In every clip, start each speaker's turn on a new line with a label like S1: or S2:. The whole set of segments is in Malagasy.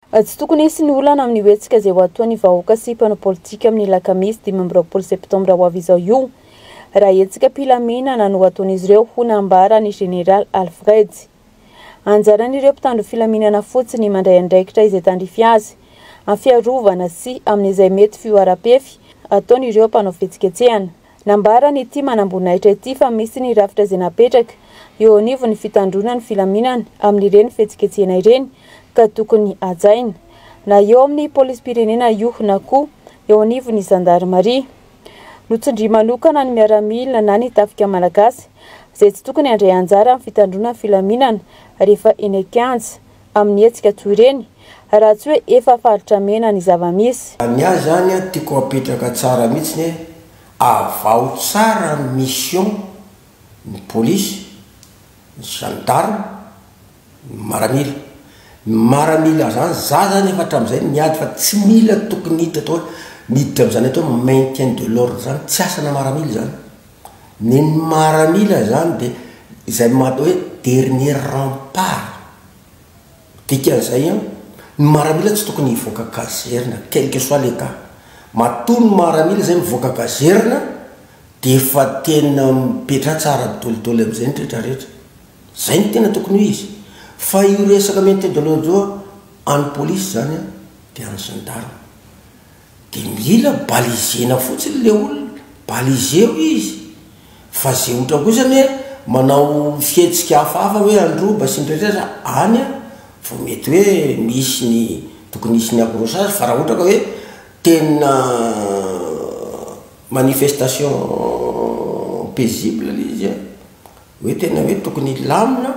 S1: Tsy tokony hisy ny olana amin'ny hoetsika izay ho ataon'ny vahoaka sy mpanao politika amin'ny lakamisy 15 septambra ho avy izao io raha hetsika mpilaminana no ataon'izy ireo ho nambara ny Général Alfred. Anjaran'ireo mpitandro filaminana fotsiny mandray andraikitra izay tandrify azy amin'ny fiarovana sy amin'izay mety fioara-pefy ataon'ireo mpanao fihetsiketsehana. Nambara ny ity manam-boninahitra ity fa misy ny rafitra izay napetraka eo anivon'ny fitandrona ny filaminana amin'ireny fihetsiketsehana ireny ka tokony hajaina na eo amin'ny polis-pirenena io na koa eo anivon'ny zandarmaria. Notsindry manokana ny miaramila na ny tafika malagasy izay tsy tokony handray anjara amin'ny fitandrona ny filaminana rehefa eny an-kianja amin'ny hetsika toy ireny raha tsy hoe efa faritra mena ny zava-misy.
S2: Ny azy zany tiako apetraka tsara mihitsy ny avao tsara mission ny polisy, ny gendarme, ny maramila zany za zany efa hatramin'izay niady fa tsy mila tokony hita atao miditra amin'izany atao maintien de l'ordre zany tsy asana maramila zany. Ny maramila zany dia izay matao hoe dernier rempart. Dikan'izay ny maramila tsy tokony hivoaka kazerina quel que soit le cas. Matoa ny maramila zay mivoaka kazerina dia efa tena mipetra tsara mitolotolo amin'izay ny rehetrarehetra. Zay ny tena tokony ho izy. Fa io resaka maintien de l'ordre any polisy zany dia any gendarme dia mila balisena fotsiny le olona, baliseo izy. Fa zay ohatra kosa ny manao fihetsika hafahafa hoe androba sy nydrehetra any vao mety hoe misy ny tokony hisy ny accrochage. Fa raha ohatra ka hoe tena manifestation paisible izy hoe tena hoe tokony lamina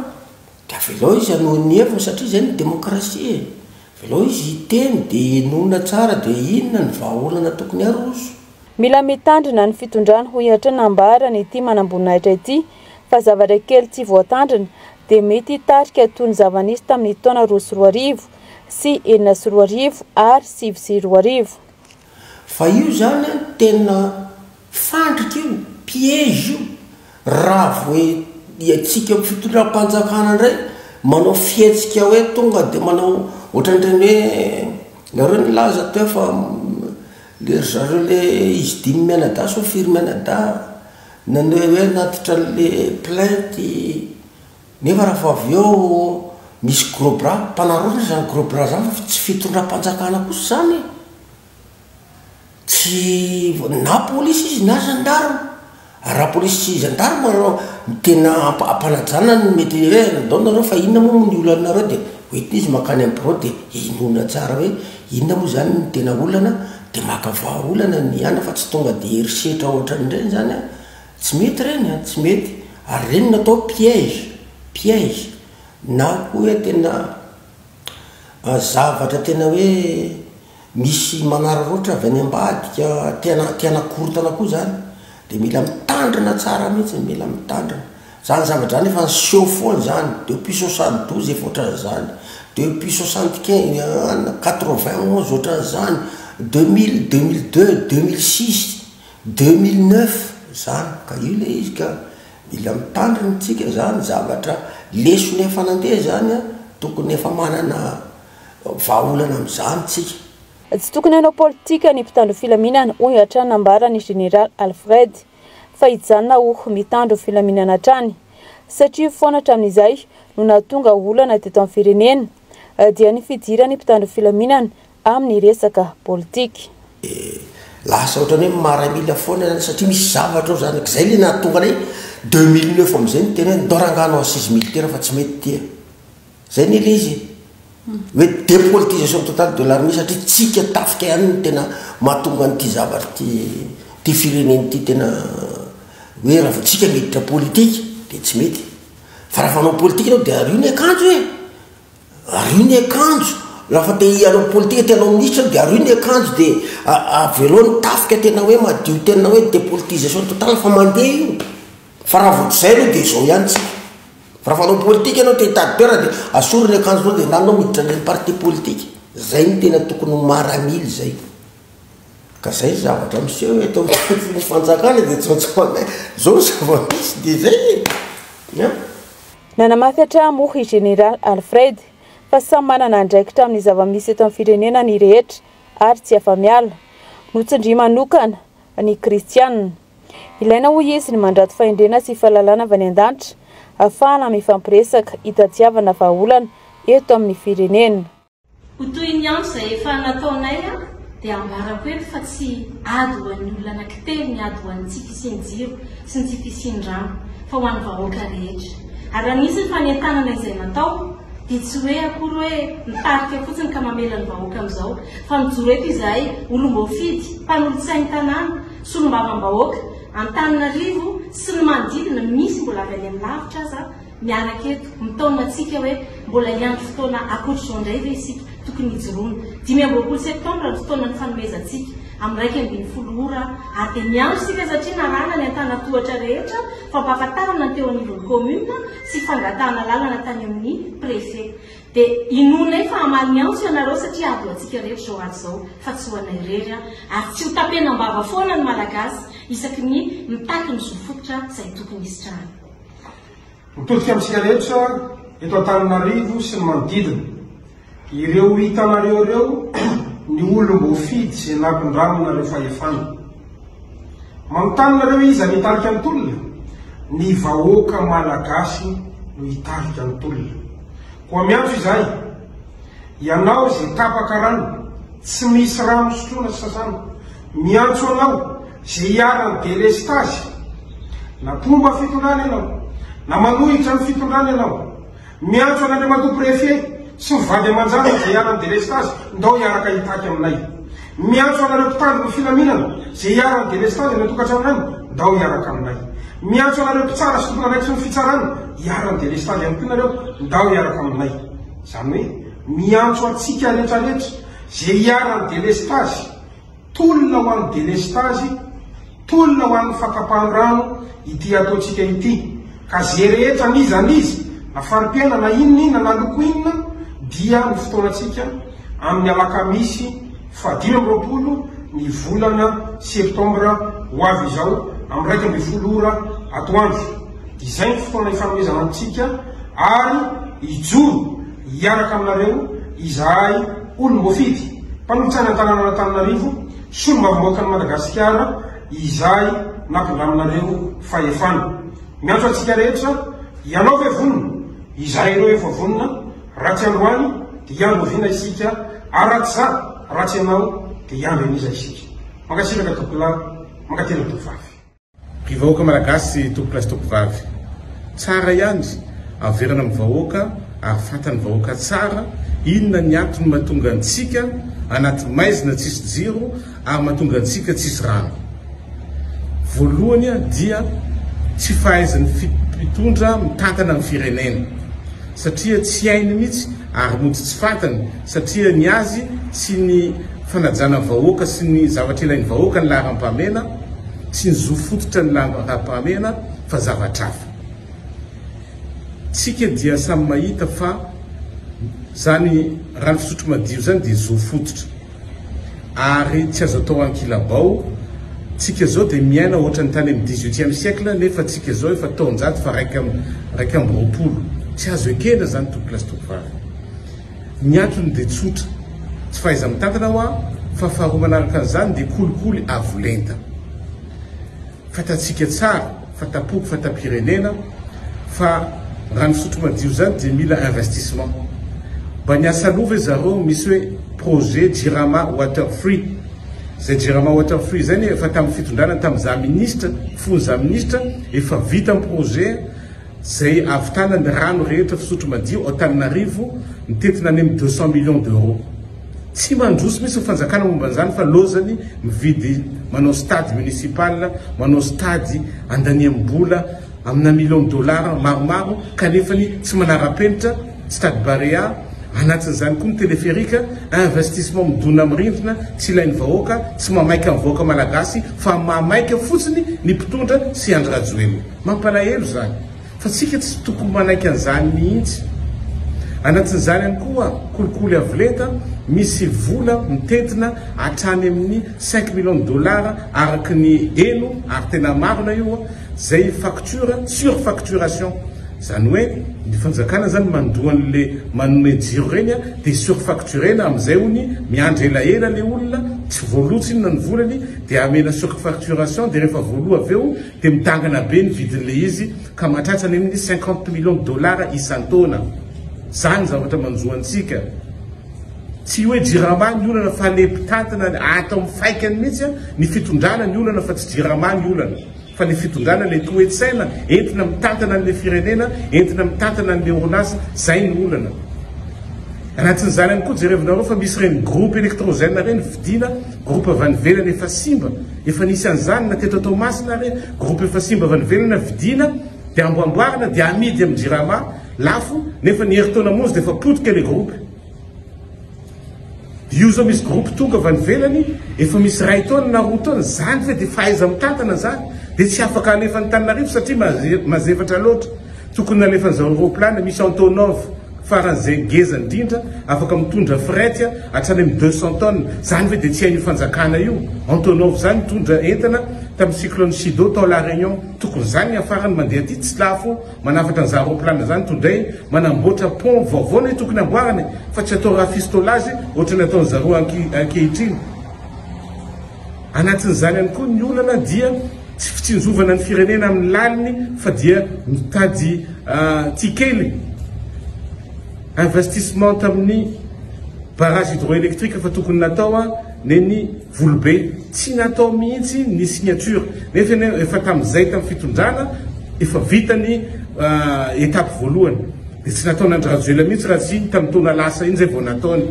S2: dia avelao izy anohon'ny heviny satria zay ny demokrasia. Avelao izy hiteny dia nona tsara dia inona ny vahaolana tokony aroso.
S1: Mila mitandrina ny fitondrana ho ihatra nambara ny ity manam-boninahitra ity fa zavatra kely tsy voatandrina dia mety hitarika toy ny zava-nisy tamin'ny taona 2010 sy 2010 ary 2010.
S2: Fa io zany tena fandrika io, piège io. Raha voe atsika amin'ny fitondram-panjakana indray manao fihetsika hoe tonga dia manao ohatran'ireny hoe nareo ny laza teo fa le zareo le izy dimy mianada so firy mianada nany hoe natitra le plainte nefa raha fa avy eo misy gros bras mpanarona zany gros bras zany fa tsy fitondram-panjakana kosa zany tsy na polisy izy na gendarme. Raha polisy sy gendarme tena ampanajana ny mety hoe ndao nareo fa inona moa ny olanareo dia hoentina izy makany amin'ny bureau dia inona tsara hoe inona moa zany ny tena olana dia makavaha olana ny ana fa tsy tonga dia herisetra ohatran'ireny zany tsy mety reny tsy mety. Ary reny natao piège na koa hoe tena zavatra tena hoe misy manararoatra avy any ambadika tiana korotana koa zany dia mila mitandrina tsara mihitsy, mila mitandrina zany zavatra zany efa niseho foana zany depuis 72 efa ohatran'izany, depuis 75 91 ohatran'izany, 2000 2002 2006 2009 zany ka io le izy ka mila mitandrina tsika zany zavatra lesony efa nandeha zany tokony efa manana vahaolana amin'izany tsika.
S1: Tsy tokony hanao politika ny mpitandro filaminana hoy hatrany nambara ny Général Alfred fa hijanona ho mitandro filaminana hatrany satria foana hatramin'izay no nahatonga olana teto amin'ny firenena dia ny fidirany mpitandro filaminana amin'ny resaka politika.
S2: Lasa ohatrany hoe maramila foana satria misy zavatra zany zay le nahatonga anay 2009 amin'izay ny tena hoe ndorangano assise militaire fa tsy mety tia zay ny ile izy hoe dépolitisation totale de l'armée satria tsika tafika ihany ny tena mahatonga n'ity zavatra ty fireneny ty tena hoe raha vao tsika miditra politika dia tsy mety. Fa raha fanao politika anao dia ario ny akanjo ario ny akanjo raha fa te hianao politika tianao ministre dia ario ny akanjo dia avelo ny tafika tena hoe madio tena hoe dépolitisation totale fa mandeha io. Fa raha vao zay aloha dia izao ihany tsika. Fa raha fanao politika ianao te hitady toerana dia asorony akanjo anao dia nanao miditra ny parti politika. Zay ny tena tokony maramily zay. Ka zay zavatra miseho hoe atao ny fanjakana dia tsotsoana zao zava-misy dia zay.
S1: Nanamafy hatramo i Général Alfred fa samy manana andraikitra amin'ny zava-misy eto amin'ny firenena ny rehetra ary tsy afa-miala notsindry manokana ny kristianina. Ilaina ho izy ny mandrato fahendrena sy fahalalana avy any an-danitra ahafahana mifampiresaka hitadiavana vahaolana eto amin'ny firenena.
S3: Ho toy ny andro izay efa nataonay dia ambarako eto fa tsy ady ho an'ny olona anankitelo ny ady ho an'ny tsy fisiany jiro sy ny tsy fisiany rano fa ho an'ny vahoaka rehetra. Ary anisany fanentanana izay natao dia tsy hoe akory hoe mitarika fotsiny ka mamela ny vahoaka amin'izao fa mijoro eto izahay olom-boafidy mpanolotsainy tanàna sy olom-bavam-bahoaka Antananarivo sy ny manodidina misy mbola avy any amin'ny lavitra aza miaraka eto mitaona antsika hoe mbola hiandry fotoana akoatr'izao indray ve isika tokony hijoroana 25 septambra ny fotoana ny fanomezantsika amin'ny 20 ora ary dia miandry isika satria narana ny antanatohatra rehetra fampahafantarana ny teo anivon'ny commune sy fangatahana lalana tany amin'ny préfet. Dia inonay fa hamaly antsy ianareo satria ady ho antsika rehetra zao ady izao fa tsy ho anay rery ary tsy ho tapenam-bava foana ny malagasy isaky ny mitaky ny zofototra izay tokony hisy trano.
S4: Mitodika amintsika rehetra eto Antananarivo sy ny manodidina ireo hitanareo ireo ny olom-boafidy sy nampindramina fahefana. Manontany nareo izy hitarika ny tolona ny vahoaka malagasy no hitarika ny tolona. Koa miantso izay ianao izay tapaka rano tsy misy rano sotroina sasana miantso anao izay hiarany delestazy na pomba fitondrana ianao na manohitra ny fitondrana ianao miantso an'Andriamatoa préfet sy mivady aman-jany izay hiarany delestazy ndao hiaraka hitaky aminay miantso anareo mpitandro ny filaminana izay hiarany delestazy ny tokantrano ndao hiaraka aminay miantso anareo mpitsara sy tompona raiky sy ny fitsarana hiarany delestazy ihany koa nareo ndao hiaraka aminay. Izany hoe miantso atsika rehetrarehetra izay hiarany delestazy tolona ho an'ny delestazy tolona ho an'ny fakapahan-drano ity ataontsika ity ka zay rehetra n'izy na farim-piaina na inona na loko inona dia ny fotoanantsika amin'ny alakamisy 15 ny volana septambra ho avy izao amin'ny 20 ora atoandro. Izay ny fotoana ifanomezana antsika ary ijoro hiaraka aminareo izahay olom-boafidy mpanolotsany an-tanàna Antananarivo sy olom-bavam-bahoaka ny Madagasikara izahay nampindraminareo fahefana. Miantso antsika rehetra ianao ve vonona izahay ireo efa vonona ratsy androany dia iandro oviana isika aratsy ratsy ianao dia iandro eniza isika. Mankasitraka tokola mankatena tovavy
S5: mpivahoaka malagasy tokolasy tokovavy tsara ihany averana amin'ny vahoaka ary fantany vahoaka tsara inona ny antony mahatonga antsika anaty maizina tsisy jiro ary mahatonga antsika tsisy rano. Voalohany dia tsy fahaizan'ny mpitondra mitantana ny firenena satria tsy hainy mihitsy ary mody tsy fantany satria ny azy sy ny fanajana vahoaka sy ny zavatra ilain'ny vahoaka ny laharam-pahamena tsy ny zofototra ny laharam-pahamena fa zavatra hafa. Tsika dia samy mahita fa zany rano fisotro madio zany dia zofototra ary tsy azo atao ankilabao. Tsika zao dia miaina ohatra ny tany amin'ny 18e siècle nefa tsika zao efa taonjato fa raiky amby roapolo tsy azo ekena zany tokolasy tokovavy. Ny antony dia tsotra tsy fahaiza mitantana hoa fa faharoa manaraka an'izany dia kolikoly avolenta. Fatatsika tsara fatapoko fatapirenena fa rano fisotro madio zany dia mila investissement. Mba niasa lova zareo misy hoe projet Jirama Water Free. Zay Jirama Water Free zany efa tamin'ny fitondrana tamin'iza ministra fon'iza ministra efa vita amin'ny projet zay avitana ny rano rehetra fisotro madio ao Antananarivo mitetina any amin'ny 200 millions d'euros. Tsy mandroso misy fanjakana momba an'izany fa lozany mividy manao stade municipal manao stade andaniam-bola amina million $, maromaro kanefany tsy manara-penitra stade Barea anatin'izany koa ny téléphérique investissement midona amin'ny rindrina tsy ilain'ny vahoaka tsy mamaika amin'ny vahoaka malagasy fa mamaika fotsiny ny mpitondra sy Andry Rajoelina. Mampalahelo zany fa tsika tsy tokony manaiky an'izany mihitsy. Anatin'izany ihany koa kolikoly avolenta misy vola mitetina hatrany amin'ny 5 millions $, araky ny eno ary tena marina io zay facture surfacturation zany hoe ny fanjakana zany mandoan'le manome jiro reny dia surfacturena am'izay hony miandry elaela le olona tsy voalotsy inona ny volany dia amena surfacturation dia rehefa voaloha avy eo dia mitangana be ny vidin'le izy ka mahatratrany amin'ny 50 millions de dollars isan-taona. Zany zavatra manjoantsika tsy hoe jirama ny olana fa le mpitantana atao mifaikany mihitsy ny fitondrana ny olana fa tsy jirama ny olana fa le fitondrana le toetsaina entina mitantana an'le firenena entina mitantana an'le orinasa zay ny olana. Anatin'izany ihany koa jerevinareo fa misy reny groupe électrogène reny vidina groupe avy any ivelany efa simba efa nisy an'izany na teto Toamasina reny groupe efa simba avy any ivelana vidina dia amboamboarina dia amidy amin'ny jirama lafo nefa ny heritaona monzy dia efa potika le groupe. Io zao misy groupe tonga avy any ivelany efa misy ray taona na roa taona zany fe dia fahaiza mitantana zany dia tsy afaka alefa ny Tananarivo satria mazevatra loatra tokony alefa an'izao aeroplane misy Antonov faran'izay ngeza indrindra afaka mitondra frety hatrany amin'ny 200 tonnes zany ve dia tsy hain'io fanjakana io. Antonov zany mitondra entana tamin'ny cyclone Chido tao La Réunion tokony zany afarany mandeha aty tsy lafo manafatra an'izay aeroplane zany tondray manamboatra pont vaovao ny tokony amboarany fa tsy atao rafistolage ohatrany ataon'ny zareo ankehitriny. Anatin'izany ihany koa ny olana dia tsy fitsinjovana ny firenena amin'ny laliny fa dia mitady tikely investissement tamin'ny barrage hydroélectrique fa tokony natao neny Volobe tsy natao mihitsy ny signature nefa efa tamin'izay tamin'ny fitondrana efa vitany étape voalohany dia tsy natao n'Andry mihitsy raha tsy tamin'ny taona lasa iny zay vao nataony.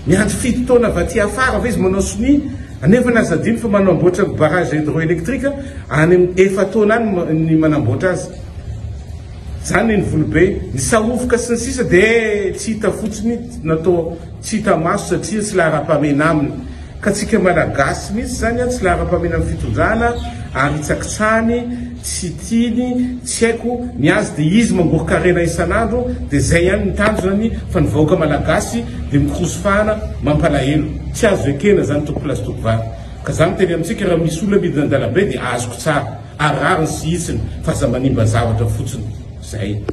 S5: Miandry 7 taona avy aty afara fa izy manao soni anefa nazadiny fa manamboatra barrage hydroélectrique any amin'ny 4 taona any ny manamboatra azy. Zany ny Volobe ny saofoka sy ny sisa dia tsy hita fotsiny natao tsy hita maso satria tsy lahara-pamena aminy ka tsika malagasy mihitsy zany tsy lahara-pamena amin'ny fitondrana ary tsakitsany tsy tiany tsy haiko ny azy dia izy mangorokarena isan'andro dia zay ihany ny tanjony fa ny vahoaka malagasy dia mikrosofahana mampalahelo tsy azo ekena zany tokoplazy tokovary ka zany teny amintsika raha misy olona midina an-dalabe dia azoko tsara arariny sy hitsiny fa za manimba zavatra fotsiny zay.